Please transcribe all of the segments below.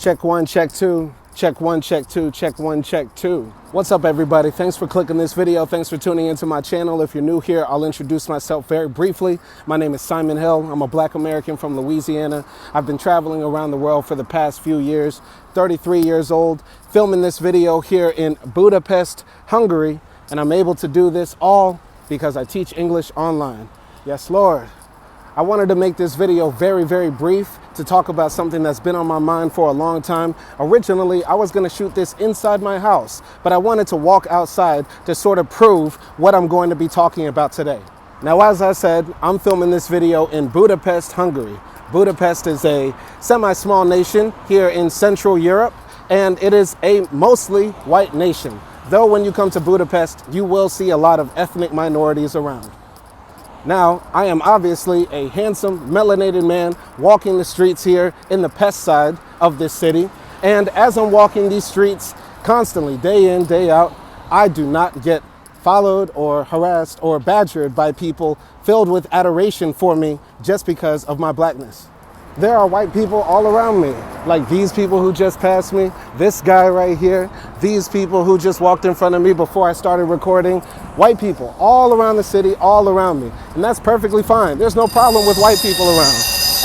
Check one, check two, check one, check two, check one, check two. What's up, everybody? Thanks for clicking this video. Thanks for tuning into my channel. If you're new here, I'll introduce myself very briefly. My name is Simon Hill. I'm a Black American from Louisiana. I've been traveling around the world for the past few years, 33 years old, filming this video here in Budapest, Hungary, and I'm able to do this all because I teach English online. Yes, Lord. I wanted to make this video very, very brief to talk about something that's been on my mind for a long time. Originally, I was going to shoot this inside my house, but I wanted to walk outside to sort of prove what I'm going to be talking about today. Now, as I said, I'm filming this video in Budapest, Hungary. Budapest is a semi-small nation here in Central Europe, and it is a mostly white nation. Though when you come to Budapest, you will see a lot of ethnic minorities around. Now, I am obviously a handsome, melanated man walking the streets here in the pest side of this city. And as I'm walking these streets constantly, day in, day out, I do not get followed or harassed or badgered by people filled with adoration for me just because of my blackness. There are white people all around me, like these people who just passed me, this guy right here, these people who just walked in front of me before I started recording. White people all around the city, all around me. And that's perfectly fine. There's no problem with white people around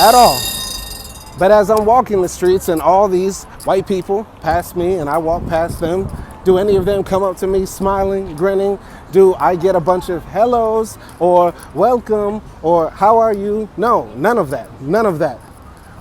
at all. But as I'm walking the streets and all these white people pass me and I walk past them, do any of them come up to me smiling, grinning? Do I get a bunch of hellos or welcome or how are you? No, none of that, none of that.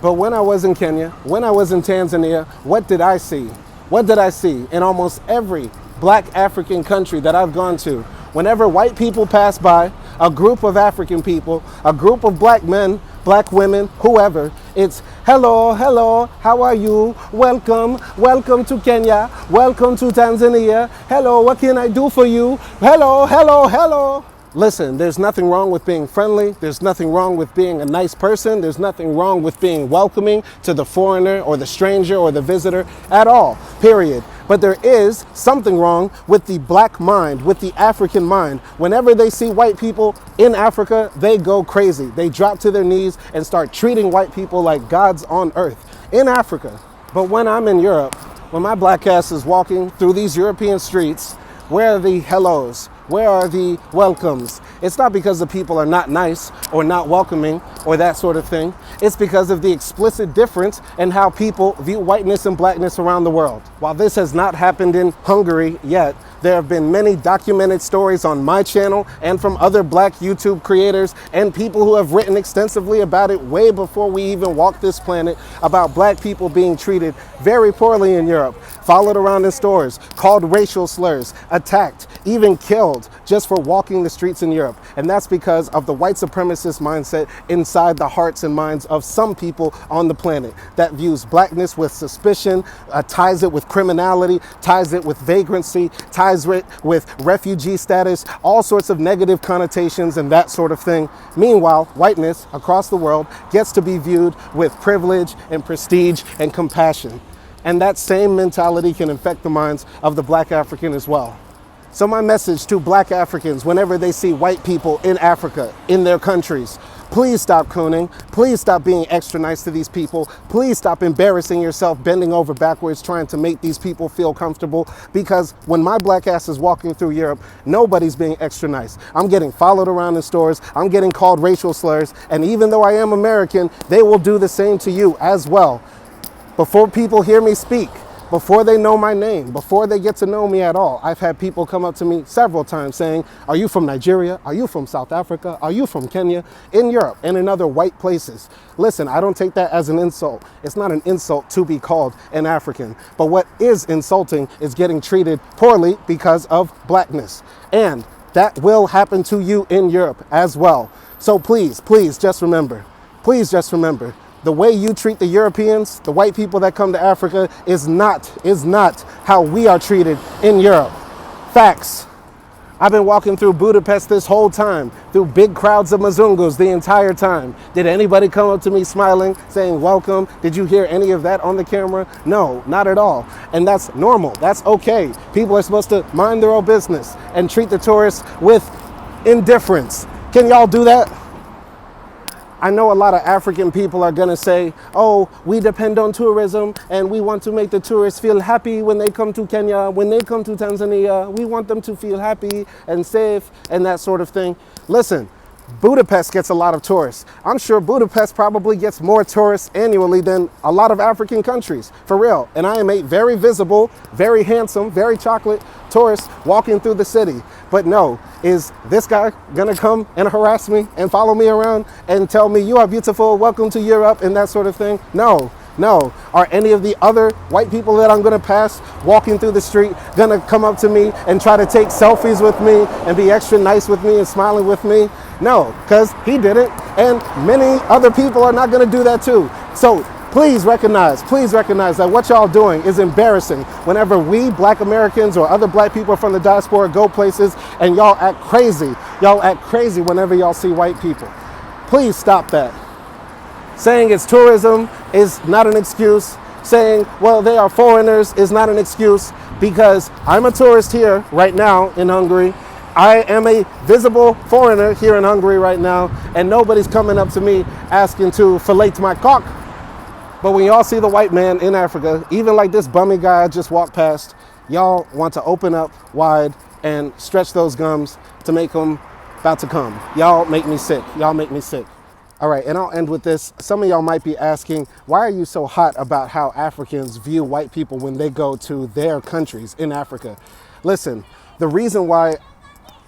But when I was in Kenya, when I was in Tanzania, what did I see? What did I see in almost every Black African country that I've gone to? Whenever white people pass by, a group of African people, a group of Black men, Black women, whoever, it's hello, hello, how are you? Welcome, welcome to Kenya, welcome to Tanzania. Hello, what can I do for you? Hello, hello, hello. Listen, there's nothing wrong with being friendly. There's nothing wrong with being a nice person. There's nothing wrong with being welcoming to the foreigner or the stranger or the visitor at all, period. But there is something wrong with the Black mind, with the African mind. Whenever they see white people in Africa, they go crazy. They drop to their knees and start treating white people like gods on earth in Africa. But when I'm in Europe, when my black ass is walking through these European streets, where are the hellos? Where are the welcomes? It's not because the people are not nice or not welcoming or that sort of thing. It's because of the explicit difference in how people view whiteness and blackness around the world. While this has not happened in Hungary yet, there have been many documented stories on my channel and from other Black YouTube creators and people who have written extensively about it way before we even walked this planet, about Black people being treated very poorly in Europe, followed around in stores, called racial slurs, attacked, even killed just for walking the streets in Europe. And that's because of the white supremacist mindset inside the hearts and minds of some people on the planet that views blackness with suspicion, ties it with criminality, ties it with vagrancy, ties it with refugee status, all sorts of negative connotations and that sort of thing. Meanwhile, whiteness across the world gets to be viewed with privilege and prestige and compassion. And that same mentality can infect the minds of the Black African as well. So my message to Black Africans, whenever they see white people in Africa, in their countries, please stop cooning. Please stop being extra nice to these people. Please stop embarrassing yourself, bending over backwards, trying to make these people feel comfortable. Because when my black ass is walking through Europe, nobody's being extra nice. I'm getting followed around in stores. I'm getting called racial slurs. And even though I am American, they will do the same to you as well. Before people hear me speak, before they know my name, before they get to know me at all, I've had people come up to me several times saying, are you from Nigeria? Are you from South Africa? Are you from Kenya? In Europe and in other white places. Listen, I don't take that as an insult. It's not an insult to be called an African. But what is insulting is getting treated poorly because of blackness. And that will happen to you in Europe as well. So please, please just remember, the way you treat the Europeans, the white people that come to Africa, is not how we are treated in Europe. Facts. I've been walking through Budapest this whole time, through big crowds of Mazungus the entire time. Did anybody come up to me smiling, saying welcome? Did you hear any of that on the camera? No, not at all. And that's normal. That's okay. People are supposed to mind their own business and treat the tourists with indifference. Can y'all do that? I know a lot of African people are gonna say, oh, we depend on tourism and we want to make the tourists feel happy when they come to Kenya, when they come to Tanzania, we want them to feel happy and safe and that sort of thing. Listen, Budapest gets a lot of tourists. I'm sure Budapest probably gets more tourists annually than a lot of African countries, for real. And I am a very visible, very handsome, very chocolate tourist walking through the city. But no, is this guy gonna come and harass me and follow me around and tell me you are beautiful, welcome to Europe and that sort of thing? No. No. Are any of the other white people that I'm gonna pass walking through the street gonna come up to me and try to take selfies with me and be extra nice with me and smiling with me? No, because he didn't, and many other people are not gonna do that too. So please recognize that what y'all doing is embarrassing whenever we Black Americans or other Black people from the diaspora go places and y'all act crazy. Y'all act crazy whenever y'all see white people. Please stop that. Saying it's tourism is not an excuse. Saying, well, they are foreigners is not an excuse, because I'm a tourist here right now in Hungary. I am a visible foreigner here in Hungary right now, and nobody's coming up to me asking to fillet my cock. But when y'all see the white man in Africa, even like this bummy guy I just walked past, y'all want to open up wide and stretch those gums to make them about to come. Y'all make me sick. Y'all make me sick. All right, and I'll end with this. Some of y'all might be asking, why are you so hot about how Africans view white people when they go to their countries in Africa? Listen, the reason why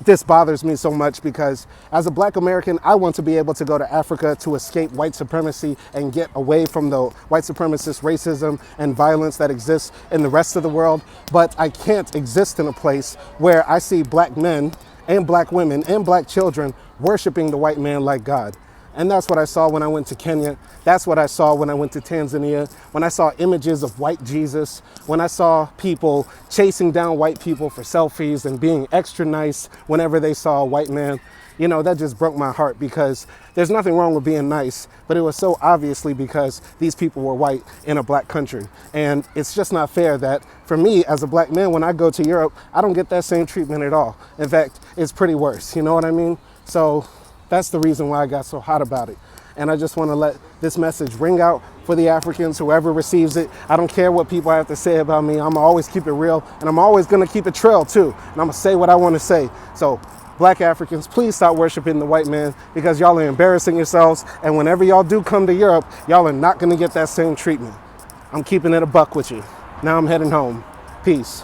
this bothers me so much, because as a Black American, I want to be able to go to Africa to escape white supremacy and get away from the white supremacist racism and violence that exists in the rest of the world. But I can't exist in a place where I see Black men and Black women and Black children worshiping the white man like God. And that's what I saw when I went to Kenya. That's what I saw when I went to Tanzania, when I saw images of white Jesus, when I saw people chasing down white people for selfies and being extra nice whenever they saw a white man. You know, that just broke my heart, because there's nothing wrong with being nice, but it was so obviously because these people were white in a Black country. And it's just not fair that for me as a Black man, when I go to Europe, I don't get that same treatment at all. In fact, it's pretty worse. You know what I mean? So that's the reason why I got so hot about it. And I just want to let this message ring out for the Africans, whoever receives it. I don't care what people have to say about me. I'm always keep it real, and I'm always going to keep it trail too. And I'm going to say what I want to say. So Black Africans, please stop worshiping the white man, because y'all are embarrassing yourselves. And whenever y'all do come to Europe, y'all are not going to get that same treatment. I'm keeping it a buck with you. Now I'm heading home. Peace.